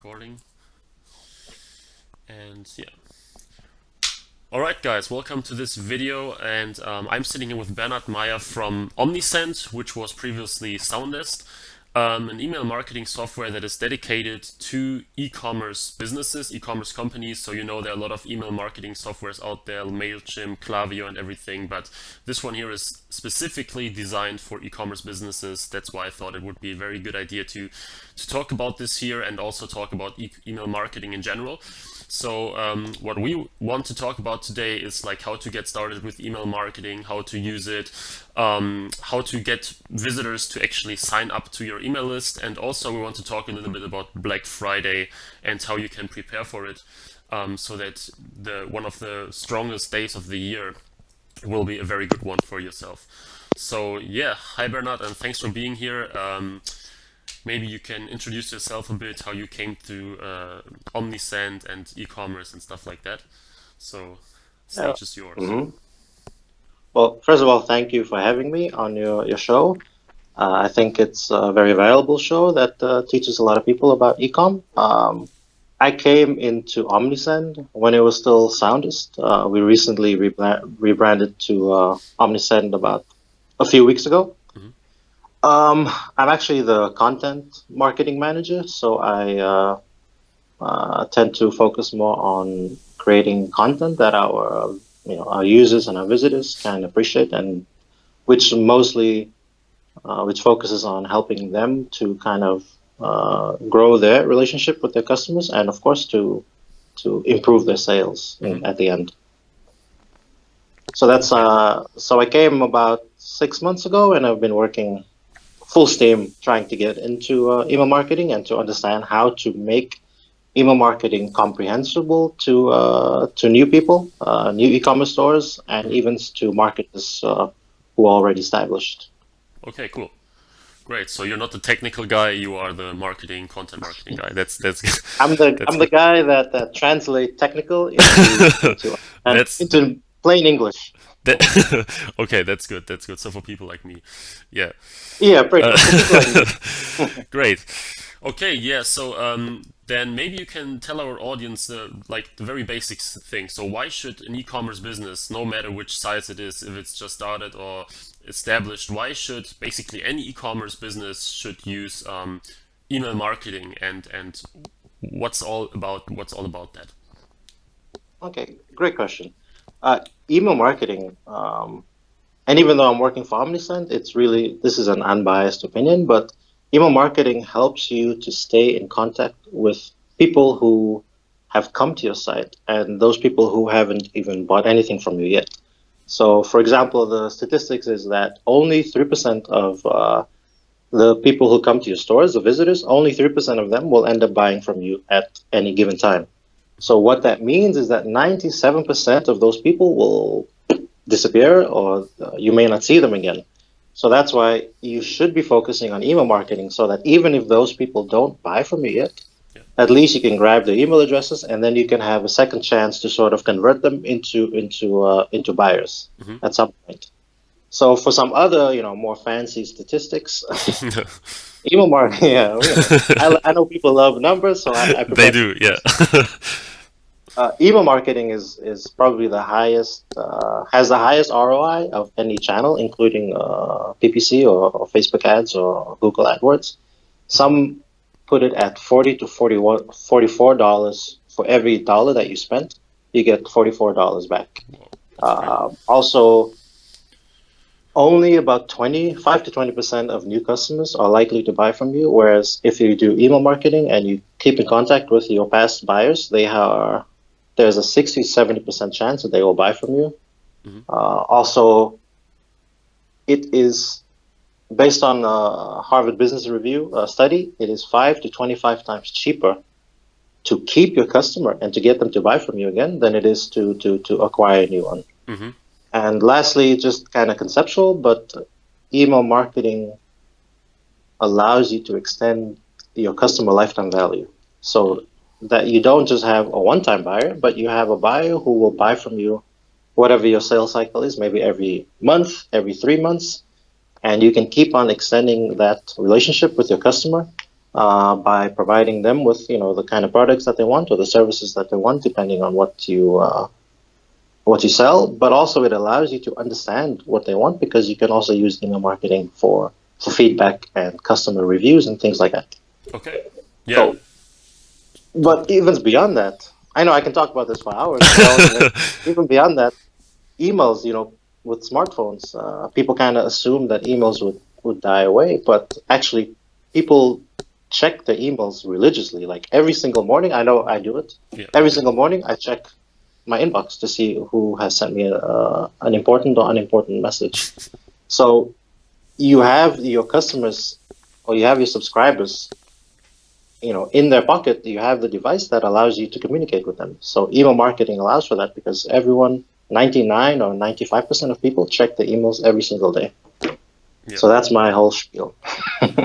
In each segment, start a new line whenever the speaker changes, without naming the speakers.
Recording. And yeah. Alright guys, welcome to this video, and I'm sitting here with Bernhard Meyer from Omnisend, which was previously Soundest, an email marketing software that is dedicated to e-commerce businesses, e-commerce companies. So there are a lot of email marketing softwares out there, Mailchimp, Klaviyo and everything, but this one here is specifically designed for e-commerce businesses. That's why I thought it would be a very good idea to talk about this here and also talk about email marketing in general. So what we want to talk about today is like how to get started with email marketing, how to use it, how to get visitors to actually sign up to your email list, and also we want to talk a little bit about Black Friday and how you can prepare for it, so that one of the strongest days of the year will be a very good one for yourself. So yeah, hi Bernard, and thanks for being here. Maybe you can introduce yourself a bit, how you came to Omnisend and e-commerce and stuff like that. So,
Yeah.
stage is yours.
hmm Well, first of all, thank you for having me on your show. I think it's a very valuable show that teaches a lot of people about ecom. I came into Omnisend when it was still Soundest. We recently rebranded to Omnisend about a few weeks ago.
Hmm.
I'm actually the content marketing manager, so I tend to focus more on creating content that our users and our visitors can appreciate, and which mostly which focuses on helping them to kind of grow their relationship with their customers, and of course to improve their sales
Hmm.
at the end. So I came about 6 months ago, and I've been working full steam trying to get into email marketing and to understand how to make email marketing comprehensible to new people, new e-commerce stores, and
Hmm.
even to marketers who are already established.
Okay, cool. Great. So you're not the technical guy, you are the content marketing guy. That's that's
I'm the
good.
guy that translate technical
That's
into plain English.
that. Okay, that's good. That's good. So for people like me, yeah.
Yeah, pretty
Uh,
much for people like me.
Great. Okay, yeah. So then maybe you can tell our audience like the very basic thing. So why should an e-commerce business, no matter which size it is, if it's just started or established, why should basically any e-commerce business should use email marketing, and what's all about that?
Okay, great question. Email marketing, and even though I'm working for Omnisend, this is an unbiased opinion, but email marketing helps you to stay in contact with people who have come to your site and those people who haven't even bought anything from you yet. So, for example, the statistics is that only 3% of the people who come to your stores, the visitors, only 3% of them will end up buying from you at any given time. So, what that means is that 97% of those people will disappear, or you may not see them again. So that's why you should be focusing on email marketing, so that even if those people don't buy from you yet,
Yeah.
at least you can grab their email addresses, and then you can have a second chance to sort of convert them into buyers
Hmm.
at some point. So for some other more fancy statistics, email marketing, yeah, I know people love numbers, so I
They
prepared some
do, yeah.
numbers. Email marketing is probably the highest, has the highest ROI of any channel, including PPC or Facebook ads or Google AdWords.
Hmm.
Some put it at 40 to 41, $44 for every dollar that you spent. You get $44 back.
Wow, that's great.
Also, only about 25 to 20% of new customers are likely to buy from you. Whereas if you do email marketing and you keep in contact with your past buyers, there's a 60 to 70% chance that they will buy from you.
Hmm.
Also, it is based on a Harvard Business Review study, it is 5 to 25 times cheaper to keep your customer and to get them to buy from you again than it is to acquire a new one.
Hmm.
And lastly, just kind of conceptual, but email marketing allows you to extend your customer lifetime value. So that you don't just have a one-time buyer, but you have a buyer who will buy from you whatever your sales cycle is, maybe every month, every 3 months, and you can keep on extending that relationship with your customer by providing them with the kind of products that they want or the services that they want, depending on what you sell. But also it allows you to understand what they want, because you can also use email marketing for feedback and customer reviews and things like that.
Okay. Yeah.
So, but even beyond that, I know I can talk about this for hours. But even beyond that, emails, with smartphones, people kind of assume that emails would die away, but actually people check their emails religiously. Like every single morning, I know I do it.
Yeah.
Every single morning, I check my inbox to see who has sent me an important or unimportant message. So you have your customers or you have your subscribers, in their pocket. You have the device that allows you to communicate with them. So email marketing allows for that, because everyone, 99 or 95% of people check the emails every single day. Yeah. So that's my whole spiel.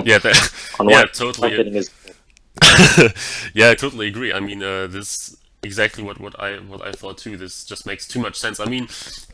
Yeah,
on
yeah,
what
totally.
Marketing is.
Yeah, I totally agree. I mean, this exactly what I thought too. This just makes too much sense. I mean,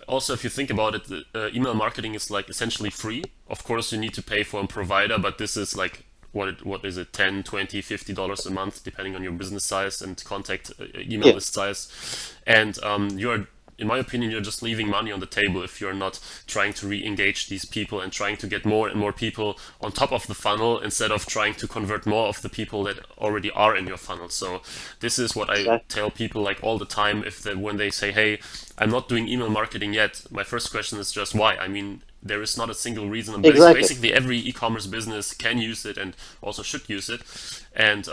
also if you think about it, email marketing is like essentially free. Of course, you need to pay for a provider, but this is like what is it, $10, $20, $50 a month, depending on your business size and contact email list size. And you're, in my opinion, you're just leaving money on the table if you're not trying to re-engage these people and trying to get more and more people on top of the funnel, instead of trying to convert more of the people that already are in your funnel. So this is what I tell people like all the time. When they say, hey, I'm not doing email marketing yet, my first question is just why. I mean, there is not a single reason. Basically, every e-commerce business can use it and also should use it. And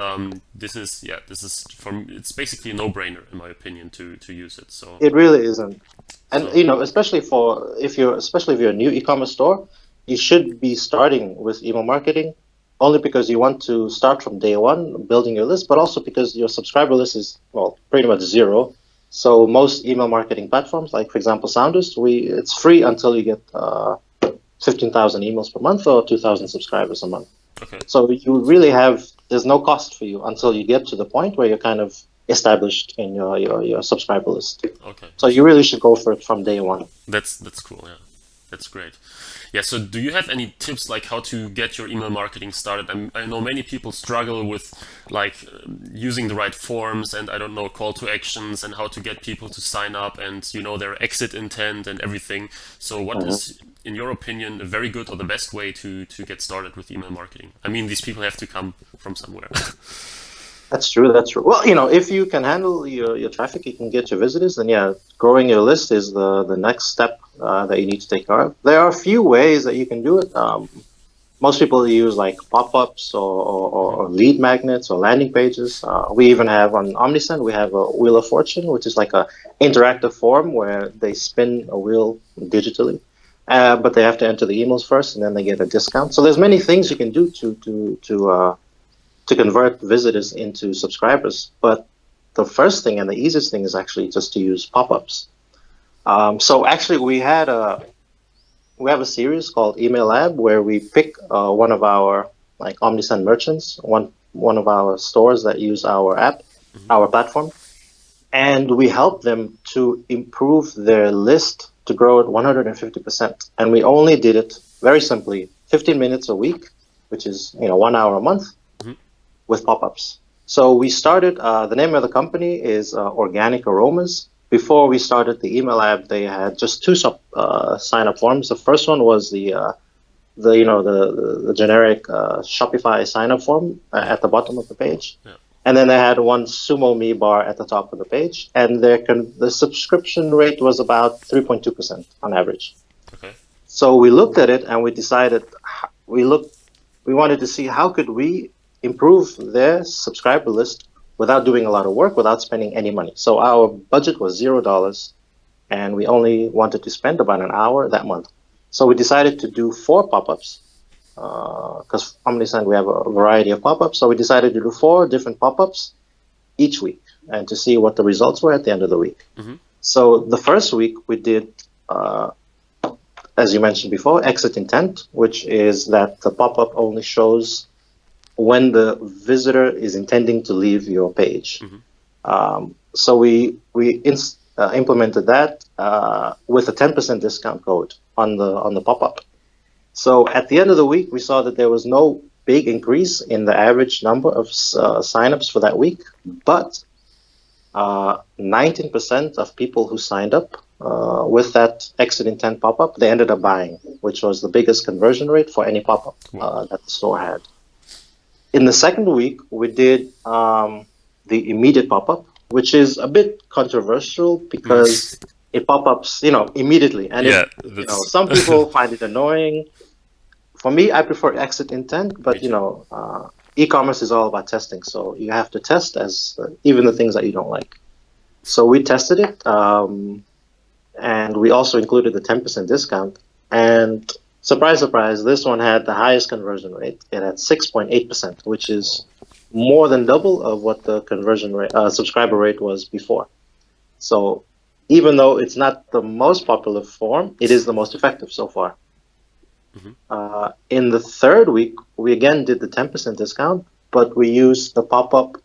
it's basically a no-brainer in my opinion to use it. So
it really isn't. And especially if you're a new e-commerce store, you should be starting with email marketing, only because you want to start from day one building your list, but also because your subscriber list is pretty much zero. So most email marketing platforms, like for example Soundist, it's free until you get 15,000 emails per month or 2,000 subscribers a month.
Okay.
So you really there's no cost for you until you get to the point where you're kind of established in your subscriber list.
Okay.
So you really should go for it from day one.
That's cool. Yeah, that's great. Yeah. So do you have any tips like how to get your email marketing started? I know many people struggle with like using the right forms and call to actions and how to get people to sign up and their exit intent and everything. So what is, in your opinion, a very good or the best way to get started with email marketing? I mean, these people have to come from somewhere.
That's true. Well, if you can handle your traffic, you can get your visitors, then growing your list is the next step that you need to take care of. There are a few ways that you can do it. Most people use like pop-ups or lead magnets or landing pages. We even have on Omnisend, we have a Wheel of Fortune, which is like a interactive form where they spin a wheel digitally. But they have to enter the emails first, and then they get a discount. So there's many things you can do to convert visitors into subscribers. But the first thing and the easiest thing is actually just to use pop-ups. So actually, we have a series called Email Lab where we pick one of our like Omnisend merchants, one of our stores that use our app, our platform, and we help them to improve their list to grow at 150%. And we only did it very simply, 15 minutes a week, which is 1 hour a month, with pop-ups. So we started, the name of the company is Organic Aromas. Before we started the email app, they had just two sign-up forms. The first one was the generic Shopify sign-up form at the bottom of the page. Yeah. And then they had one Sumo Me bar at the top of the page, and the subscription rate was about 3.2% on average.
Okay.
So we looked at it and we decided we wanted to see how could we improve their subscriber list without doing a lot of work, without spending any money. So our budget was $0, and we only wanted to spend about an hour that month. So we decided to do 4 pop-ups. Because Omnisend, we have a variety of pop-ups, so we decided to do 4 different pop-ups each week and to see what the results were at the end of the week. So the first week we did, as you mentioned before, exit intent, which is that the pop-up only shows when the visitor is intending to leave your page. So we implemented that with a 10% discount code on the pop-up. So at the end of the week, we saw that there was no big increase in the average number of signups for that week, but 19% of people who signed up with that exit intent pop-up, they ended up buying, which was the biggest conversion rate for any pop-up that the store had. In the second week, we did the immediate pop-up, which is a bit controversial because it pop-ups, immediately, and some people find it annoying. For me, I prefer exit intent, but e-commerce is all about testing, so you have to test as even the things that you don't like. So we tested it, and we also included the 10% discount. And surprise, surprise, this one had the highest conversion rate. It had 6.8%, which is more than double of what the conversion rate, subscriber rate was before. So even though it's not the most popular form, it is the most effective so far. In the third week, we again did the 10% discount, but we used the pop-up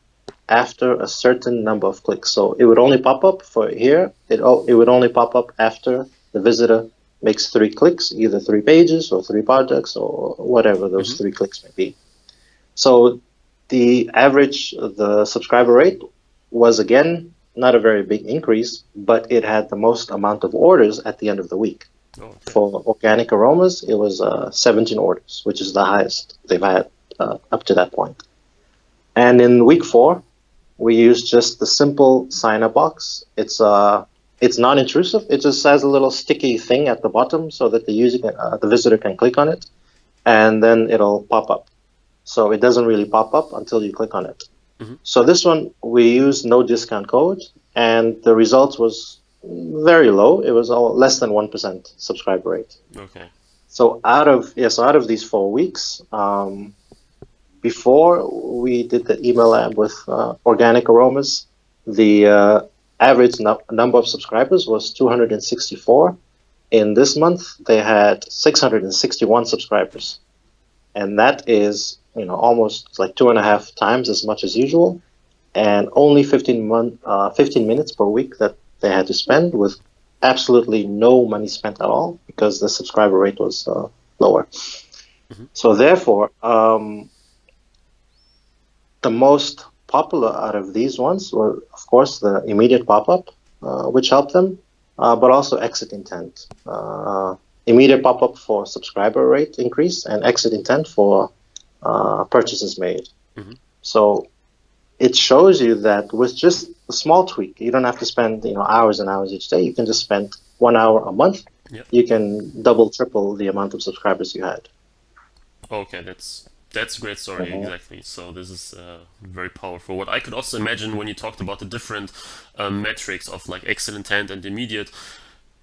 after a certain number of clicks. So it would only pop up for here. It would only pop up after the visitor makes 3 clicks, either 3 pages or 3 products or whatever those 3 clicks may be. So the average, the subscriber rate was again not a very big increase, but it had the most amount of orders at the end of the week. For organic aromas, it was 17 orders, which is the highest they've had up to that point. And in week 4, we used just the simple sign-up box. It's non-intrusive. It just has a little sticky thing at the bottom so that the visitor can click on it, and then it'll pop up. So it doesn't really pop up until you click on it. So this one, we used no discount code, and the results was very low. It was less than 1% subscriber rate.
Okay.
So out of these 4 weeks, before we did the email lab with organic aromas, the average number of subscribers was 264. In this month, they had 661 subscribers, and that is almost like 2.5 times as much as usual, and only 15 minutes per week that they had to spend, with absolutely no money spent at all because the subscriber rate was lower. So therefore, the most popular out of these ones were, of course, the immediate pop-up, which helped them, but also exit intent. Immediate pop-up for subscriber rate increase, and exit intent for purchases made. So it shows you that with just a small tweak, you don't have to spend hours and hours each day. You can just spend 1 hour a month. You can double, triple the amount of subscribers you had.
Okay, that's a great story, exactly. So this is very powerful. What I could also imagine when you talked about the different metrics of like exit intent and immediate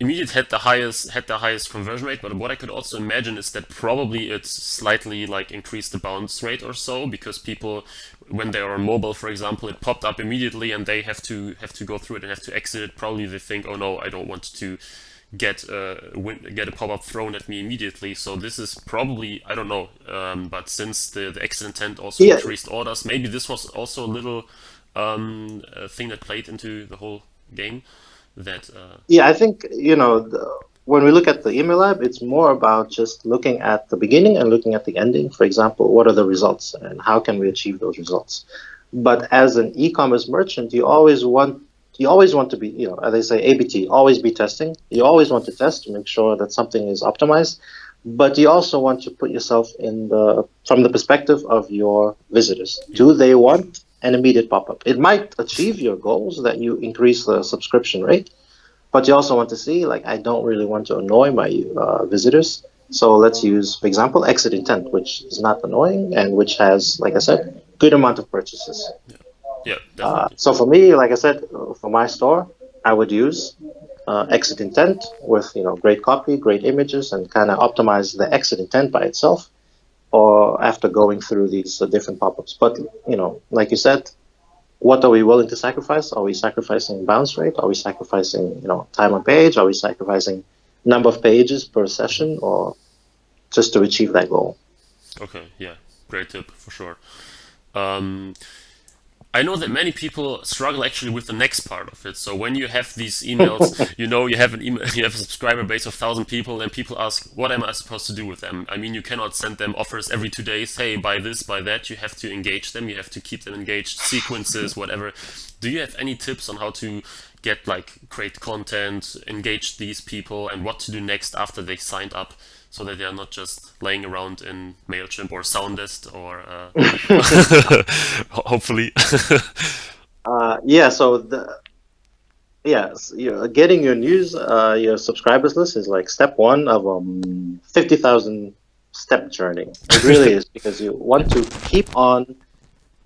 had the highest conversion rate, but what I could also imagine is that probably it's slightly like increased the bounce rate or so, because people, when they are on mobile, for example, it popped up immediately and they have to go through it and have to exit it. Probably they think, oh no, I don't want to get a pop-up thrown at me immediately. So this is probably, I don't know, but since the exit intent also increased orders, maybe this was also a little thing that played into the whole game.
I think when we look at the email lab, it's more about just looking at the beginning and looking at the ending. For example, what are the results and how can we achieve those results? But as an e-commerce merchant, you always want to be, as they say, ABT, always be testing. You always want to test to make sure that something is optimized, but you also want to put yourself from the perspective of your visitors. Do they want an immediate pop-up? It might achieve your goals that you increase the subscription rate, but you also want to see, like, I don't really want to annoy my visitors. So let's use, for example, exit intent, which is not annoying and which has, like I said, good amount of purchases.
Yeah, definitely.
So for me, like I said, for my store, I would use exit intent with great copy, great images, and kind of optimize the exit intent by itself, or after going through these different pop-ups. But like you said, what are we willing to sacrifice? Are we sacrificing bounce rate? Are we sacrificing time on page? Are we sacrificing number of pages per session, or just to achieve that goal?
Okay, yeah, great tip for sure. I know that many people struggle actually with the next part of it. So when you have these emails, you have an email, you have a subscriber base of 1,000 people, and people ask, "What am I supposed to do with them?" I mean, you cannot send them offers every 2 days. Hey, buy this, buy that. You have to engage them. You have to keep them engaged, sequences, whatever. Do you have any tips on how to get create content, engage these people, and what to do next after they signed up, so that they are not just laying around in Mailchimp or Soundest or hopefully.
Yeah, so getting your news, your subscribers list is like step one of 50,000 step journey. It really is, because you want to keep on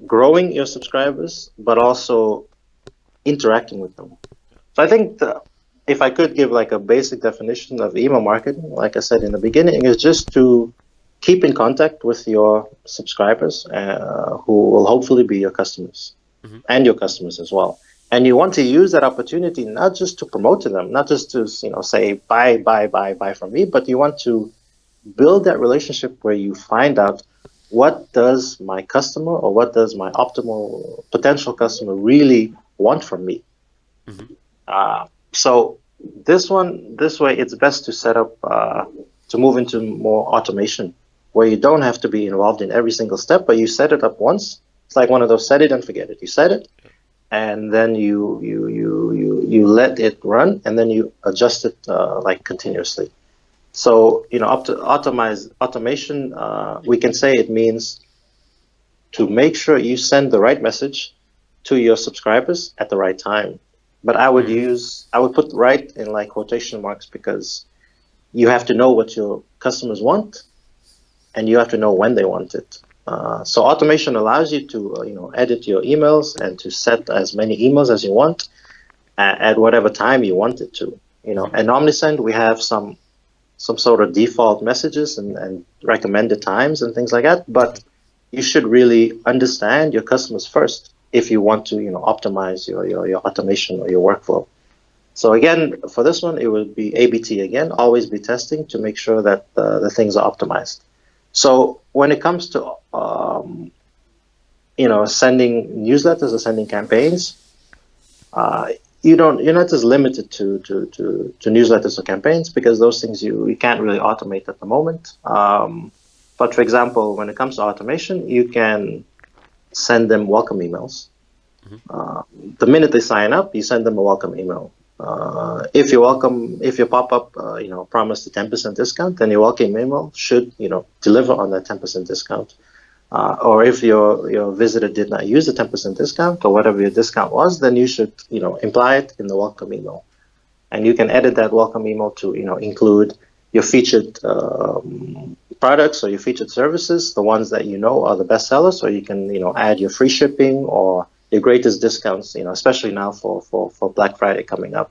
growing your subscribers, but also interacting with them. So I think if I could give like a basic definition of email marketing, like I said in the beginning, is just to keep in contact with your subscribers, who will hopefully be your customers and your customers as well. And you want to use that opportunity not just to promote to them, not just to say buy from me, but you want to build that relationship where you find out what does my customer or what does my optimal potential customer really want from me. So this way, it's best to set up to move into more automation, where you don't have to be involved in every single step, but you set it up once. It's like one of those set it and forget it. You set it, and then you let it run, and then you adjust it continuously. So automation, we can say it means to make sure you send the right message to your subscribers at the right time. But I would put right in like quotation marks, because you have to know what your customers want, and you have to know when they want it. So automation allows you to edit your emails and to set as many emails as you want at whatever time you want it to. And Omnisend, we have some sort of default messages and recommended times and things like that. But you should really understand your customers first if you want to optimize your automation or your workflow. So again, for this one, it would be ABT again. Always be testing to make sure that the things are optimized. So when it comes to sending newsletters or sending campaigns, you're not just limited to newsletters or campaigns, because those things you can't really automate at the moment. But for example, when it comes to automation, you can send them welcome emails. The minute they sign up, you send them a welcome email. If your pop-up promised a 10% discount, then your welcome email should deliver on that 10% discount. Or if your visitor did not use the 10% discount, or whatever your discount was, then you should imply it in the welcome email. And you can edit that welcome email to include your featured products or your featured services, the ones that are the best sellers, or you can add your free shipping or your greatest discounts, especially now for Black Friday coming up.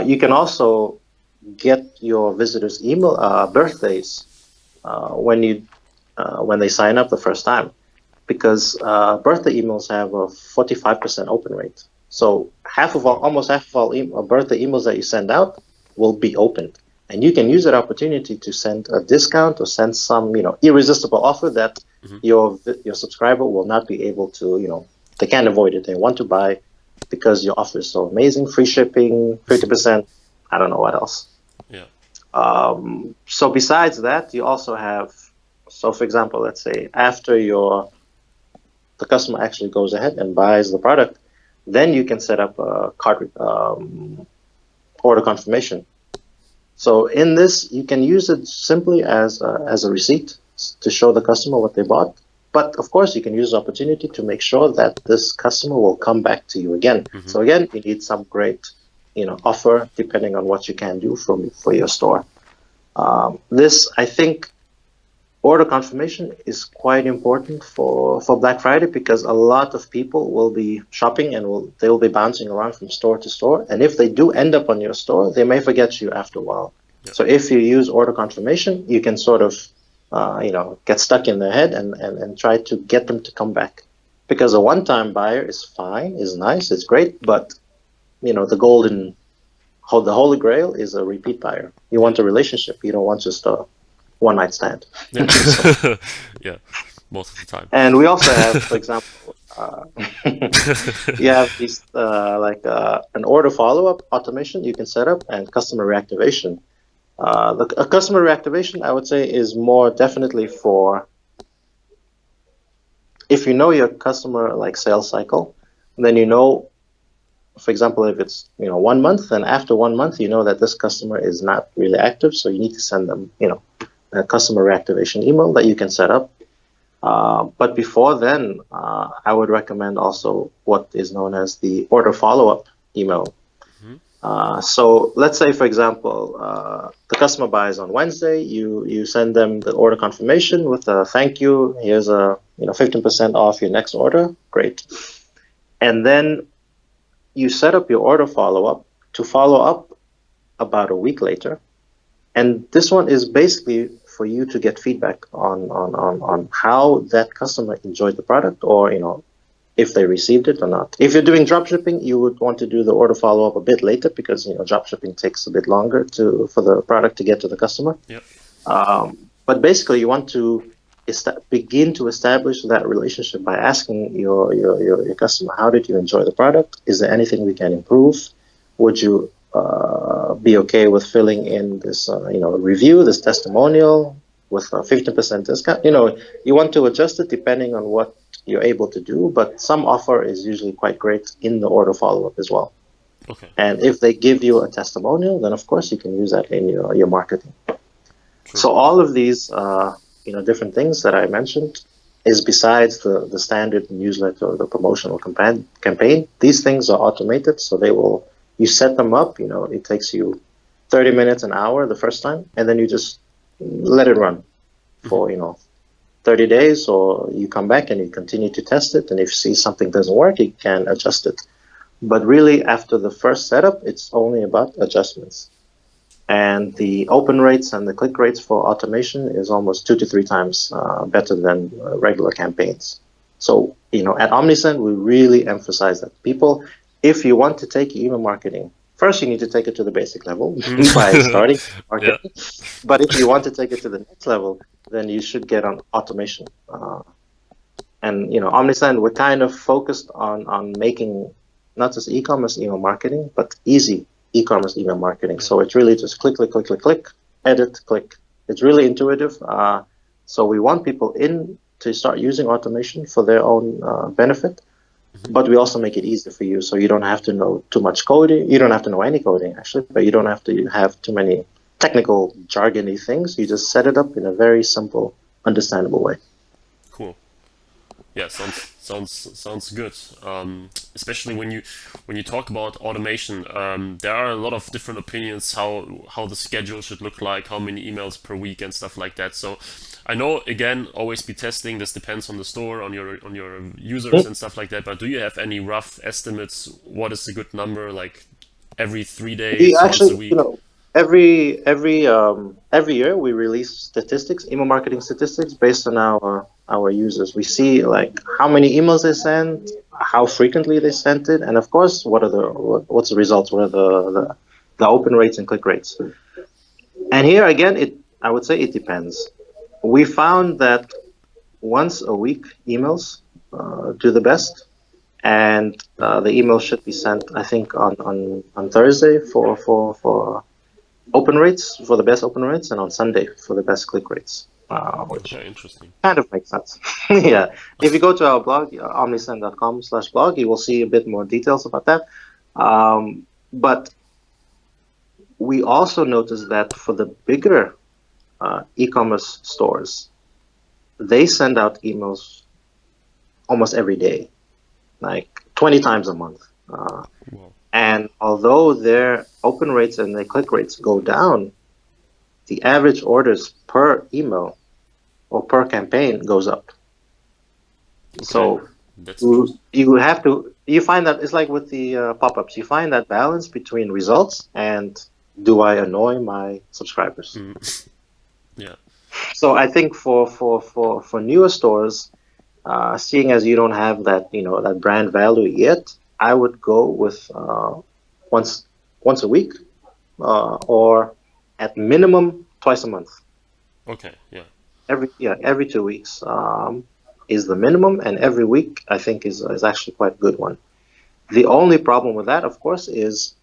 You can also get your visitors' email birthdays when they sign up the first time, because birthday emails have a 45% open rate. So almost half of all birthday emails that you send out will be opened, and you can use that opportunity to send a discount or send some irresistible offer that your subscriber will not be able to they can't avoid it. They want to buy because your offer is so amazing. Free shipping, 50%. I don't know what else.
Yeah.
So besides that, you also have. So for example, let's say after the customer actually goes ahead and buys the product, then you can set up a cart order confirmation. So in this, you can use it simply as a receipt to show the customer what they bought. But of course, you can use the opportunity to make sure that this customer will come back to you again. So again, you need some great, offer depending on what you can do for your store. This, I think, order confirmation is quite important for Black Friday, because a lot of people will be shopping and they will be bouncing around from store to store. And if they do end up on your store, they may forget you after a while. Yeah. So if you use order confirmation, you can sort of get stuck in their head and try to get them to come back. Because a one-time buyer is fine, is nice, it's great, but the holy grail is a repeat buyer. You want a relationship. You don't want just a one-night stand.
Yeah. Yeah, most of the time.
And we also have, for example, Uh, you have these an order follow-up automation you can set up and customer reactivation. A customer reactivation, I would say, is more definitely for if you know your customer like sales cycle, then you know, for example, if it's 1 month, then after 1 month, you know that this customer is not really active, so you need to send them a customer reactivation email that you can set up. But before then, I would recommend also what is known as the order follow-up email. So let's say, for example, the customer buys on Wednesday. You send them the order confirmation with a thank you. Here's a 15% off your next order. Great. And then you set up your order follow-up to follow up about a week later. And this one is basically for you to get feedback on how that customer enjoyed the product, or if they received it or not. If you're doing drop shipping, you would want to do the order follow-up a bit later because drop shipping takes a bit longer for the product to get to the customer.
Yep.
But basically, you want to begin to establish that relationship by asking your customer, how did you enjoy the product? Is there anything we can improve? Would you be okay with filling in this review, this testimonial with a 50% discount? You want to adjust it depending on what you're able to do, but some offer is usually quite great in the order follow-up as well.
Okay.
And if they give you a testimonial, then of course you can use that in your marketing.
True.
So all of these different things that I mentioned is besides the standard newsletter or the promotional campaign. These things are automated, so you set them up. It takes you 30 minutes, an hour the first time, and then you just let it run for 30 days, or you come back and you continue to test it, and if you see something doesn't work, you can adjust it. But really, after the first setup, it's only about adjustments. And the open rates and the click rates for automation is almost 2 to 3 times better than regular campaigns. So, at Omnisend, we really emphasize that people, if you want to take email marketing, first you need to take it to the basic level by starting marketing.
Yeah.
But if you want to take it to the next level, then you should get on automation. And Omnisend, we're kind of focused on making not just e-commerce email marketing, but easy e-commerce email marketing. So it's really just click, edit, click. It's really intuitive. So we want people to start using automation for their own benefit, but we also make it easy for you. So you don't have to know too much coding. You don't have to know any coding, actually, but you don't have to have too many technical jargony things. You just set it up in a very simple, understandable way.
Cool. Yeah, sounds good. Especially when you talk about automation, there are a lot of different opinions how the schedule should look like, how many emails per week and stuff like that. So I know, again, always be testing. This depends on the store, on your users and stuff like that. But do you have any rough estimates? What is a good number? Like every 3 days, once a week?
Every year we release statistics, email marketing statistics based on our users. We see like how many emails they send, how frequently they sent it, and of course what's the results, what are the open rates and click rates. And here again, I would say it depends. We found that once a week emails do the best, and the email should be sent, I think, on Thursday for open rates, for the best open rates, and on Sunday for the best click rates, which
Interesting.
kind of makes sense. Yeah. If you go to our blog, omnisend.com/blog, you will see a bit more details about that. But we also noticed that for the bigger e-commerce stores, they send out emails almost every day, like 20 times a month.
Wow.
And although their open rates and their click rates go down, the average orders per email or per campaign goes up. Okay. So you find that it's like with the pop-ups, you find that balance between results and do I annoy my subscribers?
Yeah. So
I think for newer stores, seeing as you don't have that that brand value yet, I would go with once a week, or at minimum twice a month.
Okay. Yeah.
Every 2 weeks. is the minimum, and every week I think is actually quite a good one. The only problem with that, of course, is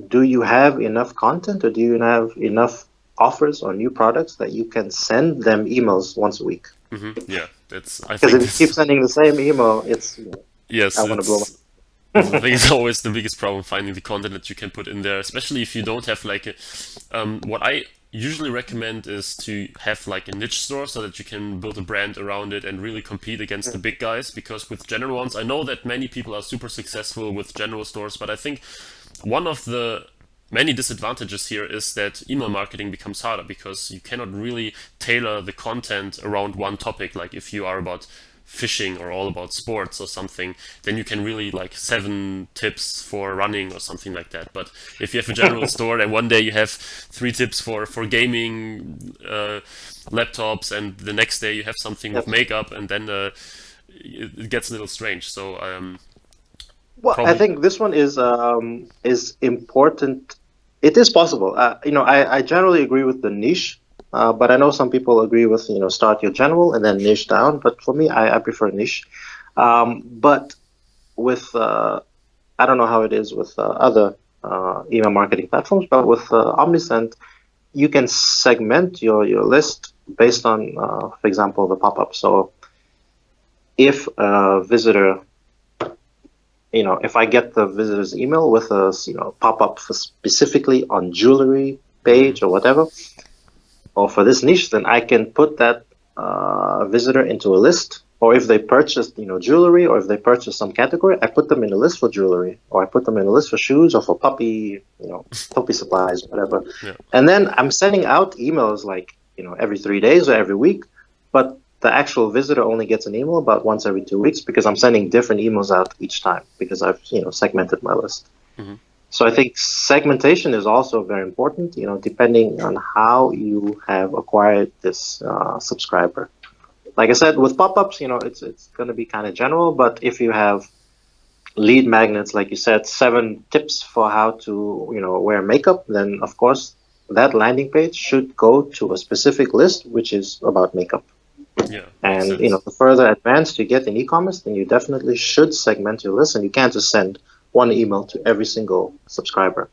do you have enough content or do you have enough offers or new products that you can send them emails once a week?
Yeah, that's. I
Because
think
if you keep
this.
sending the same email, it's
Yes,
I want to blow my.
I think it's always the biggest problem finding the content that you can put in there, especially if you don't have like a. What I usually recommend is to have like a niche store so that you can build a brand around it and really compete against the big guys. Because with general ones, I know that many people are super successful with general stores, but I think one of the many disadvantages here is that email marketing becomes harder because you cannot really tailor the content around one topic. Like if you are about fishing or all about sports or something, then you can really like 7 tips for running or something like that. But if you have a general store and one day you have 3 tips for gaming laptops, and the next day you have something with
Yep.
makeup, and then it gets a little strange. So
Well, I
probably.
think this one is important. It is possible. I generally agree with the niche, but I know some people agree with start your general and then niche down. But for me, I prefer niche. But with I don't know how it is with other email marketing platforms, but with Omnisend, you can segment your list based on, for example, the pop-up. So if a visitor, if I get the visitor's email with a pop-up specifically on jewelry
Mhm.
page or whatever, or for this niche, then I can put that visitor into a list. Or if they purchased, jewelry, or if they purchased some category, I put them in a list for jewelry, or I put them in a list for shoes, or for puppy supplies, whatever.
Yeah.
And then I'm sending out emails like, every 3 days or every week, but the actual visitor only gets an email about once every 2 weeks because I'm sending different emails out each time because I've, segmented my list.
Hmm.
So I think segmentation is also very important, depending on how you have acquired this subscriber. Like I said, with pop-ups, it's going to be kind of general, but if you have lead magnets, like you said, 7 tips for how to, wear makeup, then of course that landing page should go to a specific list, which is about makeup.
Yeah, makes
And,
sense.
the further advanced you get in e-commerce, then you definitely should segment your list, and you can't just send one email to every single subscriber.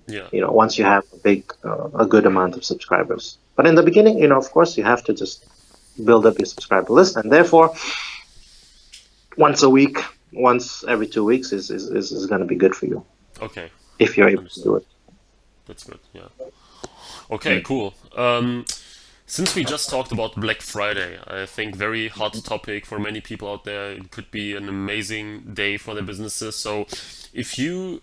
Yeah.
Once you have a good amount of subscribers. But in the beginning, of course, you have to just build up your subscriber list, and therefore, once a week, once every 2 weeks is going to be good for you
Okay.
if you're able to
Understood.
do it.
That's good. Yeah. Okay,
Mm.
cool. Since we just talked about Black Friday, I think very hot topic for many people out there. It could be an amazing day for their businesses. So, if you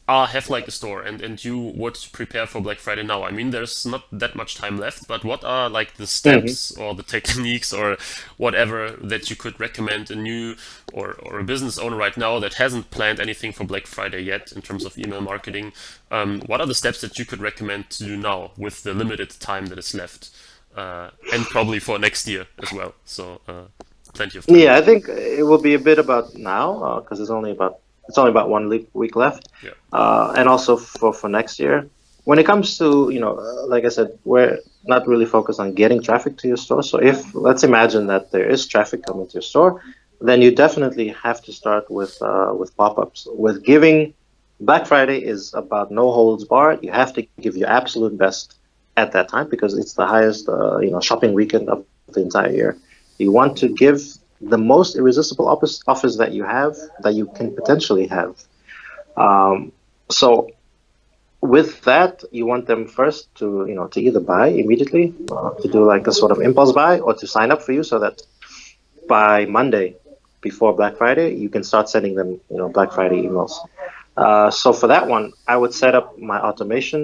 have like a store and you would prepare for Black Friday now, I mean, there's not that much time left, but what are like the
Mhm.
steps or the techniques or whatever that you could recommend a new or a business owner right now that hasn't planned anything for Black Friday yet in terms of email marketing? What are the steps that you could recommend to do now with the limited time that is left? And probably for next year as well. So, plenty of time.
Yeah, I think it will be a bit about now because it's only about 1 week left,
Yeah.
and also for next year. When it comes to like I said, we're not really focused on getting traffic to your store. So if let's imagine that there is traffic coming to your store, then you definitely have to start with pop-ups. With giving Black Friday is about no holds barred. You have to give your absolute best at that time because it's the highest shopping weekend of the entire year. You want to give the most irresistible offers that you have that you can potentially have. So with that, you want them first to to either buy immediately, to do like a sort of impulse buy, or to sign up for you so that by Monday, before Black Friday, you can start sending them Black Friday emails. So for that one, I would set up my automation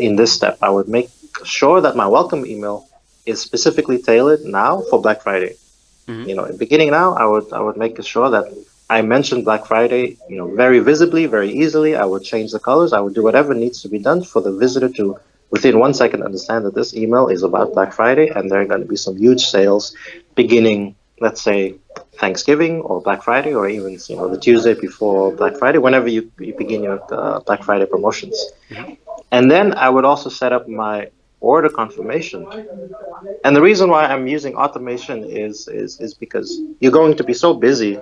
in this step. I would make sure that my welcome email is specifically tailored now for Black Friday.
Hmm.
Beginning now, I would make sure that I mentioned Black Friday, very visibly, very easily. I would change the colors. I would do whatever needs to be done for the visitor to, within 1 second, understand that this email is about Black Friday and there are going to be some huge sales beginning, let's say, Thanksgiving or Black Friday, or even the Tuesday before Black Friday, whenever you begin your Black Friday promotions.
Hmm.
And then I would also set up my order confirmation And the reason why I'm using automation is because you're going to be so busy,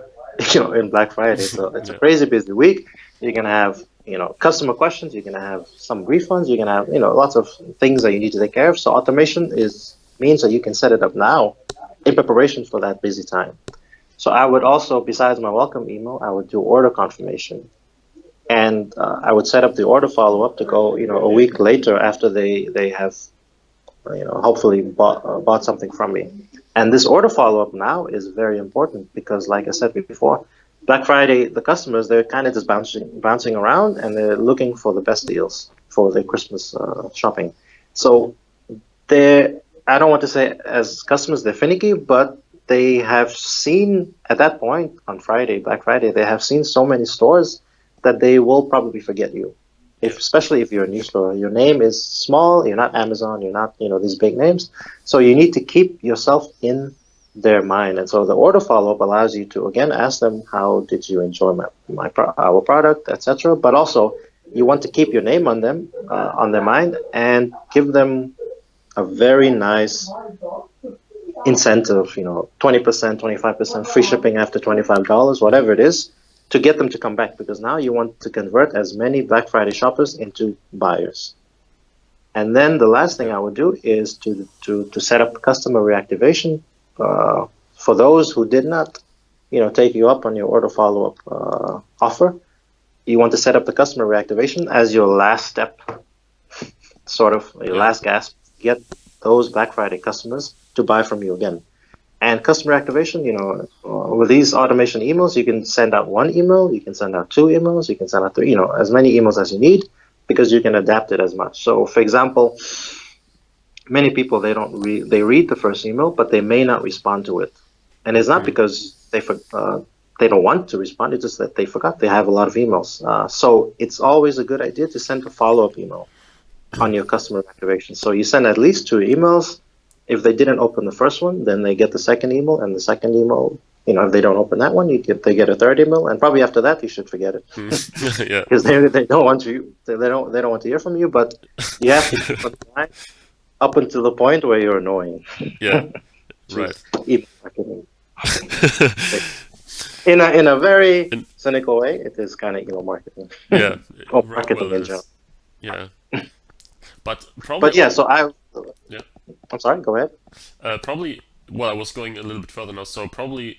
in Black Friday. So it's a
Yeah.
crazy busy week. You're gonna have, customer questions. You're gonna have some refunds. You're gonna have, lots of things that you need to take care of. So automation means that you can set it up now in preparation for that busy time. So I would also, besides my welcome email, I would do order confirmation, and I would set up the order follow up to go, a week later after they have, hopefully bought something from me. And this order follow up now is very important because, like I said before, Black Friday, the customers, they're kind of just bouncing around, and they're looking for the best deals for their Christmas shopping. So they're, I don't want to say as customers they're finicky, but they have seen at that point on Friday, Black Friday, they have seen so many stores that they will probably forget you.
Yeah.
Especially if you're a new store, your name is small, you're not Amazon, you're not, these big names. So you need to keep yourself in their mind. And so the order follow-up allows you to, again, ask them, how did you enjoy our product, etc. But also, you want to keep your name on them, on their mind, and give them a very nice incentive, 20%, 25% free shipping after $25, whatever it is, to get them to come back, because now you want to convert as many Black Friday shoppers into buyers. And then the last thing I would do is to set up customer reactivation for those who did not, take you up on your order follow-up offer. You want to set up the customer reactivation as your last step, sort of your last gasp, get those Black Friday customers to buy from you again. And customer activation, with these automation emails, you can send out one email, you can send out two emails, you can send out three, as many emails as you need, because you can adapt it as much. So, for example, many people, they read the first email, but they may not respond to it. And it's not because they don't want to respond, it's just that they forgot. They have a lot of emails. So it's always a good idea to send a follow-up email on your customer activation. So you send at least two emails. If they didn't open the first one, then they get the second email, and the second email, if they don't open that one, they get a third email, and probably after that you should forget it,
Yeah.
because they don't want to hear from you. But you have to keep on line up until the point where you're annoying.
Yeah. Right.
Email marketing. In a very cynical way, it is kind of email marketing.
Yeah.
Or
Well,
marketing
it
in
is.
general.
Yeah. But probably.
But yeah, so
Yeah.
I'm sorry. Go ahead.
Probably. Well, I was going a little bit further now. So probably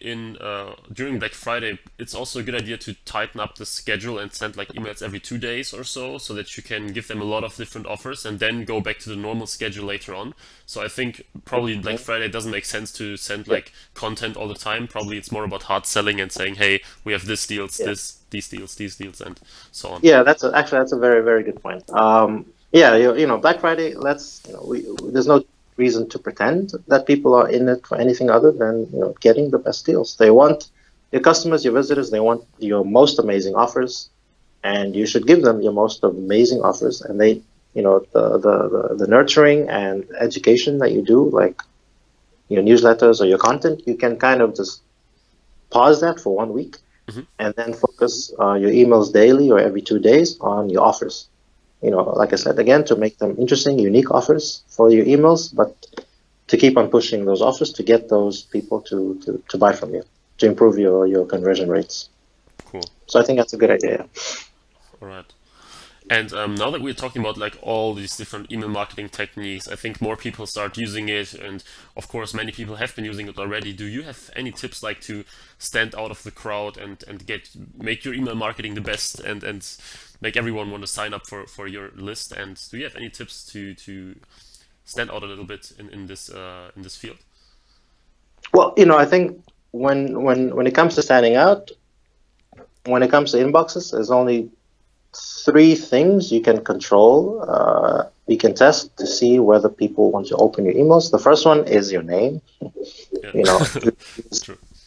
during Black Friday, it's also a good idea to tighten up the schedule and send like emails every 2 days or so that you can give them a lot of different offers and then go back to the normal schedule later on. So I think probably Black Friday doesn't make sense to send like content all the time. Probably it's more about hard selling and saying, hey, we have these deals, these deals, and so on.
Yeah, that's a very, very good point. Yeah, Black Friday. There's no reason to pretend that people are in it for anything other than getting the best deals. They want your customers, your visitors. They want your most amazing offers, and you should give them your most amazing offers. And they, the nurturing and education that you do, like your newsletters or your content, you can kind of just pause that for 1 week, and then focus your emails daily or every 2 days on your offers. Like I said, again, to make them interesting, unique offers for your emails, but to keep on pushing those offers to get those people to buy from you, to improve your conversion rates.
Cool.
So I think that's a good idea.
All right. And now that we're talking about like all these different email marketing techniques, I think more people start using it, and of course many people have been using it already. Do you have any tips like to stand out of the crowd and make your email marketing the best and make everyone want to sign up for your list? And do you have any tips to stand out a little bit in this field?
Well, I think when it comes to standing out, when it comes to inboxes, there's only three things you can control. You can test to see whether people want to open your emails. The first one is your name.
Yeah.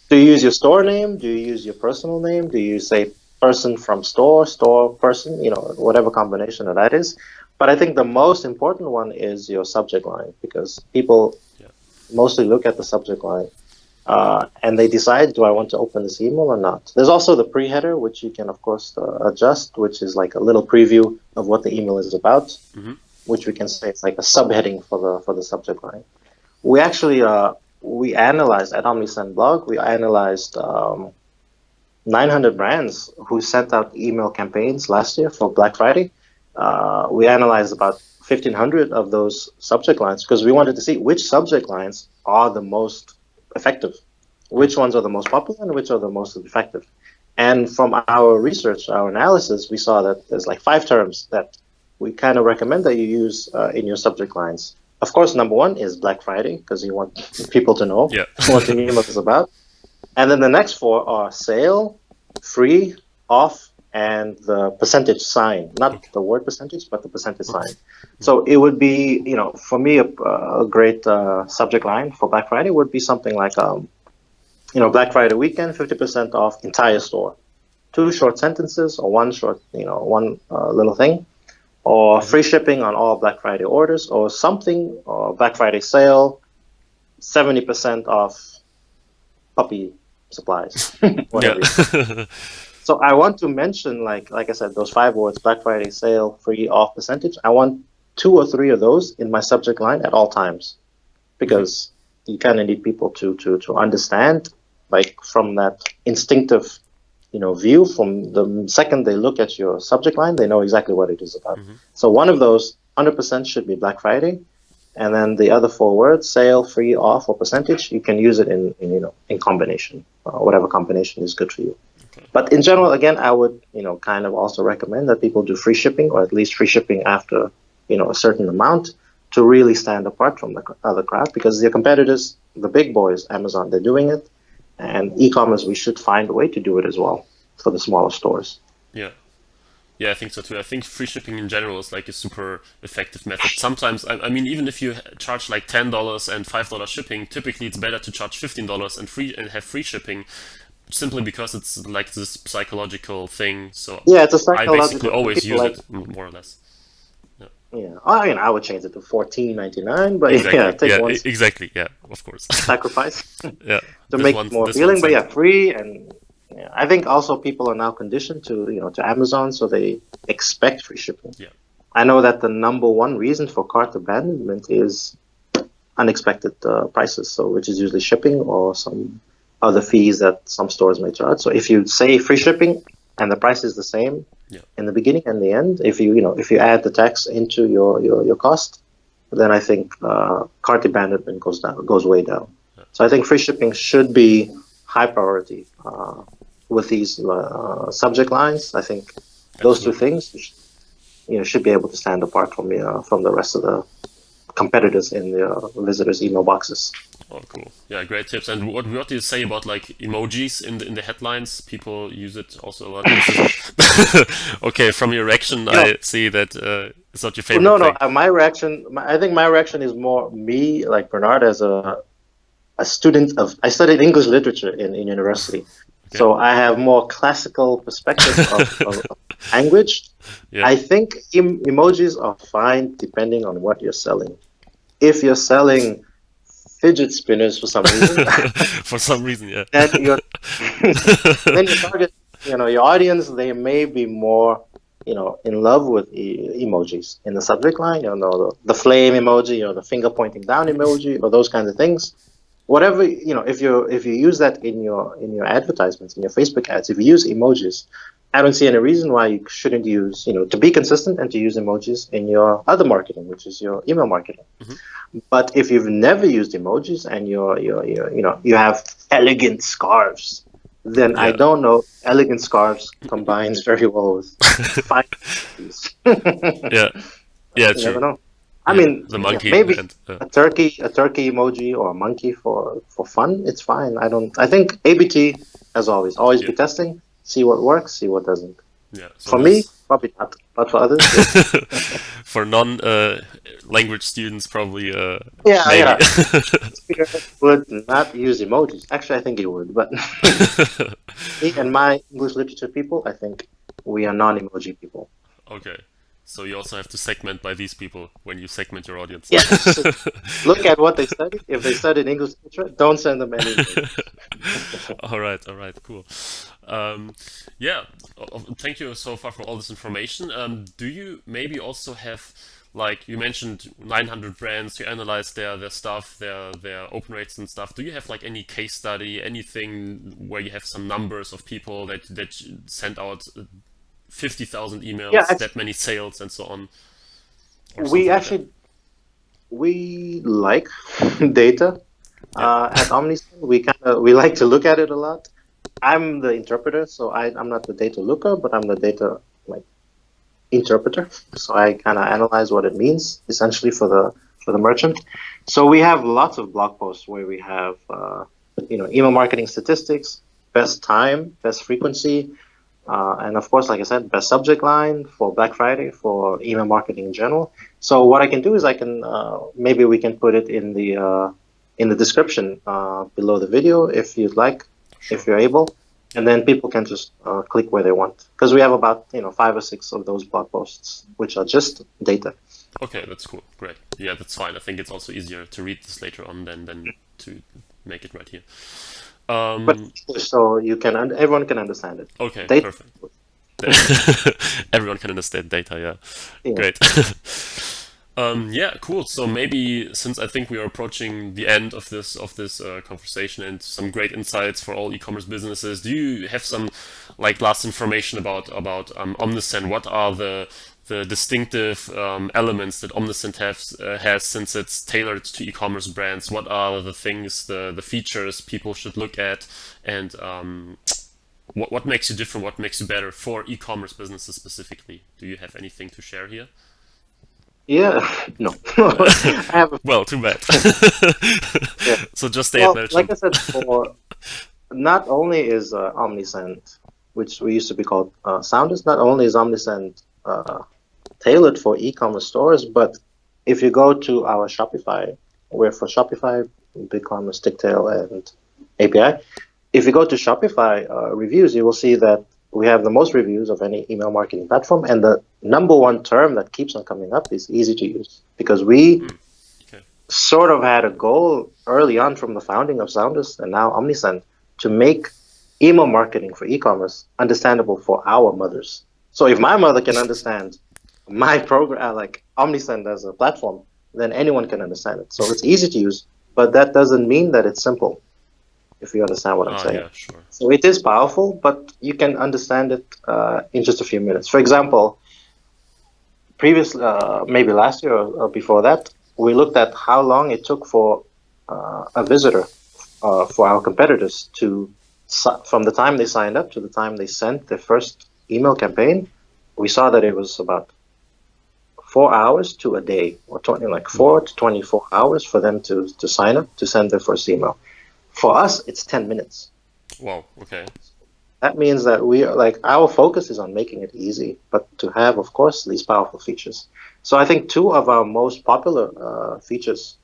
Do you use your store name? Do you use your personal name? Do you say person from store person? Whatever combination that is. But I think the most important one is your subject line, because people mostly look at the subject line. And they decide, do I want to open this email or not? There's also the pre-header, which you can, of course, adjust, which is like a little preview of what the email is about, which we can say it's like a subheading for the subject line. We actually we analyzed at Omnisend blog. We analyzed 900 brands who sent out email campaigns last year for Black Friday. We analyzed about 1,500 of those subject lines because we wanted to see which subject lines are the most effective, which ones are the most popular, and which are the most effective. And from our research, our analysis, we saw that there's like 5 terms that we kind of recommend that you use in your subject lines. Of course, number 1 is Black Friday because you want people to know
Yeah.
what the email is about. And then the next 4 are sale, free, off, and the percentage sign. Not the word percentage, but the percentage sign. So it would be, for me, a great subject line for Black Friday would be something like, Black Friday weekend, 50% off entire store. 2 short sentences or one short, one little thing. Or free shipping on all Black Friday orders or something, or Black Friday sale, 70% off puppy supplies, whatever.
Yeah.
So I want to mention, like I said, those 5 words: Black Friday sale, free, off, percentage. I want 2 or 3 of those in my subject line at all times, because you kind of need people to understand, like from that instinctive, view. From the second they look at your subject line, they know exactly what it is about. So one of those 100% should be Black Friday. And then the other 4 words, sale, free, off, or percentage, you can use it in combination, whatever combination is good for you.
Okay.
But in general, again, I would, kind of also recommend that people do free shipping, or at least free shipping after, a certain amount, to really stand apart from the other crowd, because the competitors, the big boys, Amazon, they're doing it. And e-commerce, we should find a way to do it as well for the smaller stores.
Yeah. Yeah, I think so too. I think free shipping in general is like a super effective method. Sometimes, I mean, even if you charge like $10 and $5 shipping, typically it's better to charge $15 and have free shipping, simply because it's like this psychological thing. So
Yeah, it's a
I
psychological.
basically always
people
use it more or less.
Yeah, I would change it to $14.99, but
Exactly.
yeah, take
Yeah,
one
exactly. Yeah, of course.
sacrifice
Yeah,
to
this
make
one,
it more
this one
appealing. But
cent.
yeah, free, and I think also people are now conditioned to Amazon, so they expect free shipping.
Yeah.
I know that the number 1 reason for cart abandonment is unexpected prices, so which is usually shipping or some other fees that some stores may charge. So if you say free shipping and the price is the same in the beginning and the end, if you add the tax into your cost, then I think cart abandonment goes way down. So I think free shipping should be high priority with these subject lines. I think those 2 things should be able to stand apart from the rest of the competitors in the visitors' email boxes.
Oh, cool. Yeah, great tips. And what do you say about like emojis in the headlines? People use it also a lot. Okay, from your reaction, I see that it's not your favorite
No,
thing.
my reaction. I think my reaction is more me, like Bernard, as a student of. I studied English literature in university, so I have more classical perspective of language.
Yeah.
I think emojis are fine depending on what you're selling. If you're selling fidget spinners for some reason,
For some reason, yeah.
then your target, your audience, they may be more, in love with emojis in the subject line. The flame emoji, or the finger pointing down emoji, or those kinds of things. Whatever, if you use that in your advertisements, in your Facebook ads, if you use emojis, I don't see any reason why you shouldn't use, to be consistent and to use emojis in your other marketing, which is your email marketing. But if you've never used emojis and you have elegant scarves, then I don't know. Elegant scarves combines very well with fine.
Yeah. Yeah,
You
true.
never know. I mean,
the monkey
maybe
and
a turkey emoji or a monkey for fun. It's fine. I think ABT, as always be testing, see what works, see what doesn't.
yeah. So
For me, probably not, but for others, yes.
for non-language students, probably
Yeah,
maybe.
would not use emojis. Actually, I think it would, but me and my English literature people, I think we are non-emoji people.
Okay. So you also have to segment by these people when you segment your audience.
Yes. Look at what they studied. If they studied English literature, don't send them any emojis.
All right, cool. Yeah, thank you so far for all this information. Do you maybe also have Like you mentioned 900 brands, you analyze their stuff, their open rates and stuff. Do you have like any case study, anything where you have some numbers of people that sent out 50,000
Yeah,
emails,
actually,
that many sales, and so on, or
we
something like that?
actually we like data.
Yeah.
At Omnisend, we like to look at it a lot. I'm the interpreter, so I'm not the data looker, but I'm the data like interpreter. So I kind of analyze what it means essentially for the merchant. So we have lots of blog posts where we have email marketing statistics, best time, best frequency, and of course, like I said, best subject line for Black Friday for email marketing in general. So what I can do is I can maybe we can put it in the description below the video if you'd like,
Sure.
if you're able,
Yeah.
and then people can just click where they want because we have about 5 or 6 of those blog posts which are just data.
Okay, that's cool. Great. Yeah, that's fine. I think it's also easier to read this later on than to make it right here.
But
Um,
so everyone can understand it.
okay,
Data,
perfect. Everyone can understand data, yeah.
yeah.
Great. Yeah, cool. So maybe since I think we are approaching the end of this conversation and some great insights for all e-commerce businesses, do you have some like last information about Omnisend? What are the distinctive elements that Omnisend has since it's tailored to e-commerce brands? What are the things, the features people should look at, and what makes you different? What makes you better for e-commerce businesses specifically? Do you have anything to share here?
Yeah, no. I have a,
Well, too bad.
yeah.
So just stay at
Well, like
MailChimp.
I said before, not only is Omnisend, which we used to be called Soundest, not only is Omnisend tailored for e-commerce stores, but if you go to our Shopify, we're for Shopify, BigCommerce, Ticktail, and API. If you go to Shopify reviews, you will see that we have the most reviews of any email marketing platform, and the number one term that keeps on coming up is easy to use because we
Okay.
sort of had a goal early on from the founding of Soundest and now Omnisend to make email marketing for e-commerce understandable for our mothers. So if my mother can understand my program, like Omnisend as a platform, then anyone can understand it. So it's easy to use, but that doesn't mean that it's simple, if you understand what I'm
Ah,
saying.
yeah, sure.
So it is powerful, but you can understand it in just a few minutes. For example, previously, maybe last year or before that, we looked at how long it took for a visitor for our competitors to, from the time they signed up to the time they sent their first email campaign. We saw that it was about 4 hours to a day, or 4
Wow.
to 24 hours for them to sign up to send their first email. For us, it's 10 minutes.
Wow. Okay.
That means that we are like our focus is on making it easy, but to have, of course, these powerful features. So I think two of our most popular features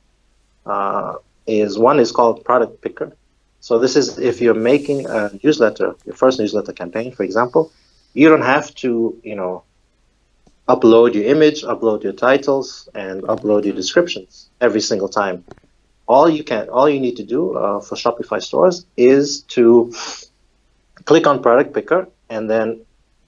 uh, is one is called Product Picker. So this is if you're making a newsletter, your first newsletter campaign, for example, you don't have to, upload your image, upload your titles, and upload your descriptions every single time. All you need to do for Shopify stores is to click on Product Picker, and then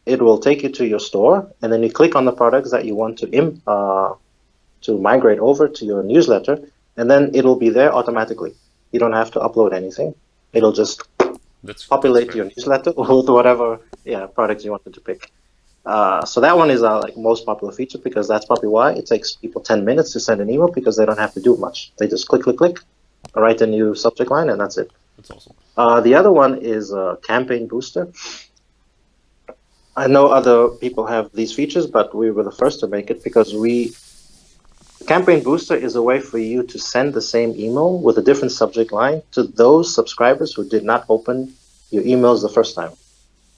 it will take you to your store, and then you click on the products that you want to migrate over to your newsletter, and then it'll be there automatically. You don't have to upload anything. It'll just
That's
populate
great.
your newsletter with whatever products you wanted to pick. So that one is our most popular feature because that's probably why it takes people 10 minutes to send an email because they don't have to do much. They just click, click, click, write a new subject line, and that's it.
That's awesome.
The other one is Campaign Booster. I know other people have these features, but we were the first to make it because Campaign Booster is a way for you to send the same email with a different subject line to those subscribers who did not open your emails the first time.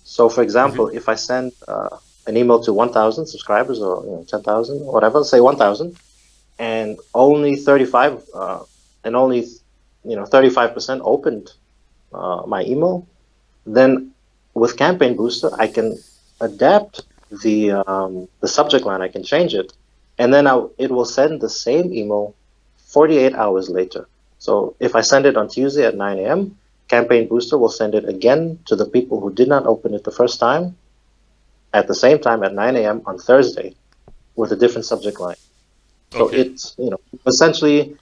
So, for example, if I send an email to 1,000 subscribers or 10,000, whatever, say 1,000, and only 35% opened my email, then with Campaign Booster, I can adapt the subject line. I can change it, and then it will send the same email 48 hours later. So if I send it on Tuesday at 9 a.m., Campaign Booster will send it again to the people who did not open it the first time at the same time at 9 a.m. on Thursday with a different subject line. So
Okay.
it's, essentially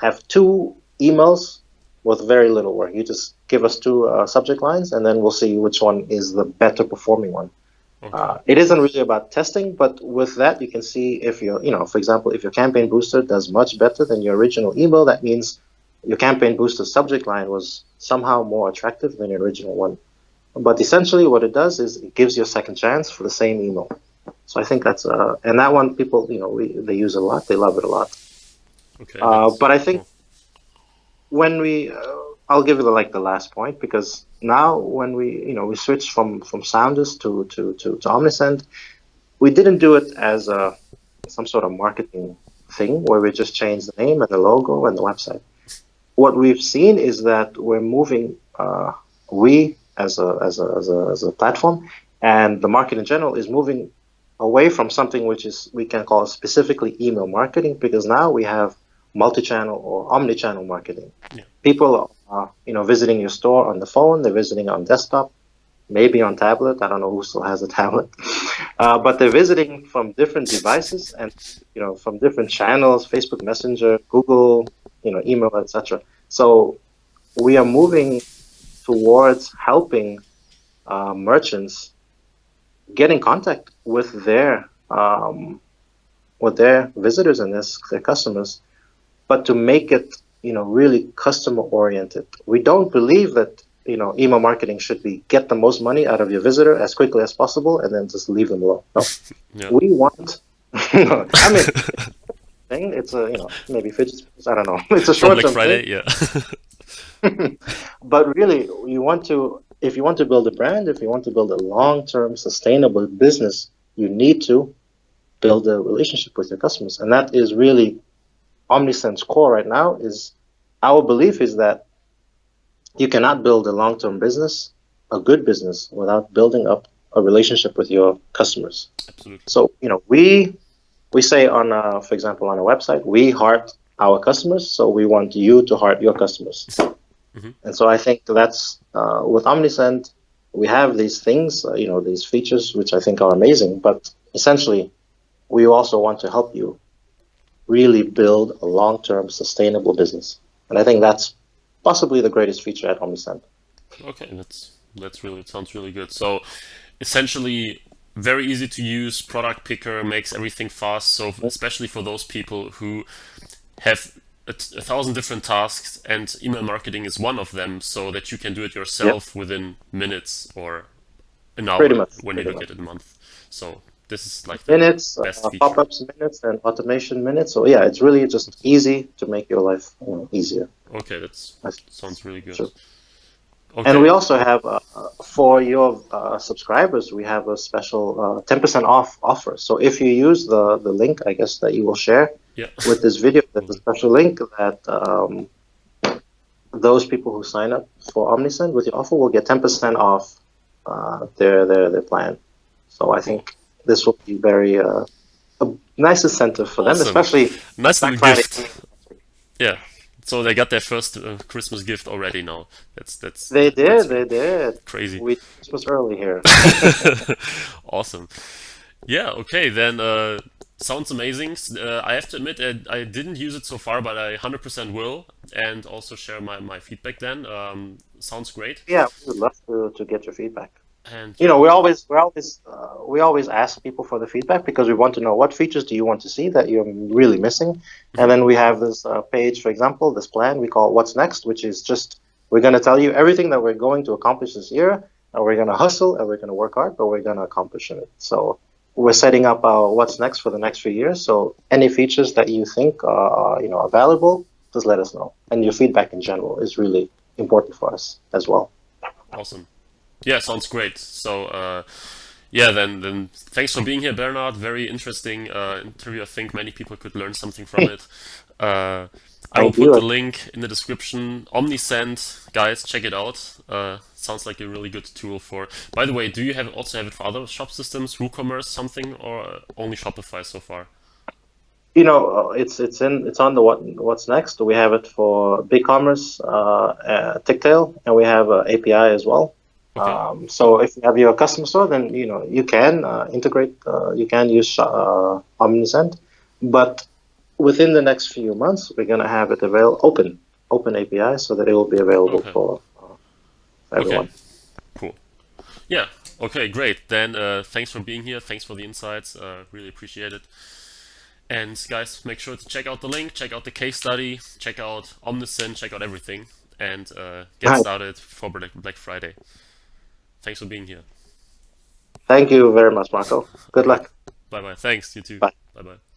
have two emails with very little work. You just give us two subject lines, and then we'll see which one is the better performing one.
Okay.
It isn't really about testing, but with that, you can see if for example, if your campaign booster does much better than your original email, that means your campaign booster subject line was somehow more attractive than your original one. But essentially, what it does is it gives you a second chance for the same email. So I think that's and that one people, they use a lot. They love it a lot.
Okay. That's
But I think
cool.
when I'll give it like the last point, because now when we switched from Soundest to Omnisend, we didn't do it as some sort of marketing thing where we just changed the name and the logo and the website. What we've seen is that we're moving, we as a platform, and the market in general is moving away from something which is we can call specifically email marketing, because now we have multi-channel or omni-channel marketing.
Yeah.
People are visiting your store on the phone, they're visiting on desktop, maybe on tablet. I don't know who still has a tablet, but they're visiting from different devices and from different channels: Facebook Messenger, Google, email, etc. So we are moving towards helping merchants get in contact with their visitors and their customers, but to make it really customer oriented. We don't believe that email marketing should be get the most money out of your visitor as quickly as possible and then just leave them alone. No,
Yeah.
we want. I mean, thing. It's a maybe fidget spinners. I don't know. It's a
From
short
Black
term thing.
Friday. Yeah.
But really, if you want to build a brand, if you want to build a long term sustainable business, you need to build a relationship with your customers, and that is really Omnisend's core right now. Is our belief is that you cannot build a long term business, a good business, without building up a relationship with your customers.
Absolutely.
So we say on for example on a website, we heart our customers, so we want you to heart your customers.
Hmm.
And so I think that's with Omnisend, we have these things, these features, which I think are amazing. But essentially, we also want to help you really build a long-term sustainable business. And I think that's possibly the greatest feature at Omnisend.
Okay. That's really, it sounds really good. So essentially, very easy to use product picker makes everything fast. So especially for those people who have a thousand different tasks, and email marketing is one of them, so that you can do it
Yeah,
yourself within minutes or an
pretty
hour
much,
when you
pretty
look
much.
at it a month. So this is like the
Minutes,
best feature.
pop-ups minutes, and automation minutes. So yeah, it's really just easy to make your life easier.
Okay, that's
That's
sounds really good.
true. And we
Okay.
also have, for your subscribers, we have a special 10% off offer. So if you use the link, I guess, that you will share
Yeah.
with this video,
Will
there's a
do.
special link that those people who sign up for Omnisend with your offer will get 10% off their plan. So I
Cool.
think this will be very a nice incentive for them,
Awesome.
especially
Nice
Black
little
Friday.
gift. Yeah. So they got their first Christmas gift already now. That's
They did.
crazy.
We Christmas early here.
Awesome. Yeah, okay, then sounds amazing. I have to admit, I didn't use it so far, but I 100% will, and also share my feedback then. Sounds great.
Yeah, we would love to get your feedback.
And
You
yeah,
know, we always ask people for the feedback because we want to know what features do you want to see that you're really missing, and
mhm,
then we have this page, for example, this plan we call "What's Next," which is just we're going to tell you everything that we're going to accomplish this year, and we're going to hustle and we're going to work hard, but we're going to accomplish it. So we're setting up our what's next for the next few years. So any features that you think are available, just let us know, and your feedback in general is really important for us as well.
awesome. Yeah, sounds great. So yeah, then thanks for being here, Bernard. Very interesting interview. I think many people could learn something from it. Uh, I will
Thank
put the
you.
link in the description. Omnisend, guys, check it out. Sounds like a really good tool for. By the way, do you have it for other shop systems, WooCommerce, something, or only Shopify so far?
It's on the what's next. We have it for BigCommerce, Ticktail, and we have API as well.
Okay.
So if you have your custom store, then you can integrate. You can use Omnisend, but within the next few months, we're going to have it available open API so that it will be available
Okay.
for
Okay.
everyone.
Cool. Yeah. Okay. Great. Then thanks for being here. Thanks for the insights. Really appreciate it. And guys, make sure to check out the link, check out the case study, check out Omnisend, check out everything, and get
Nice.
started for Black Friday. Thanks for being here.
Thank you very much, Marco. Good
All right.
luck.
Bye bye. Thanks. You too.
Bye.
Bye bye.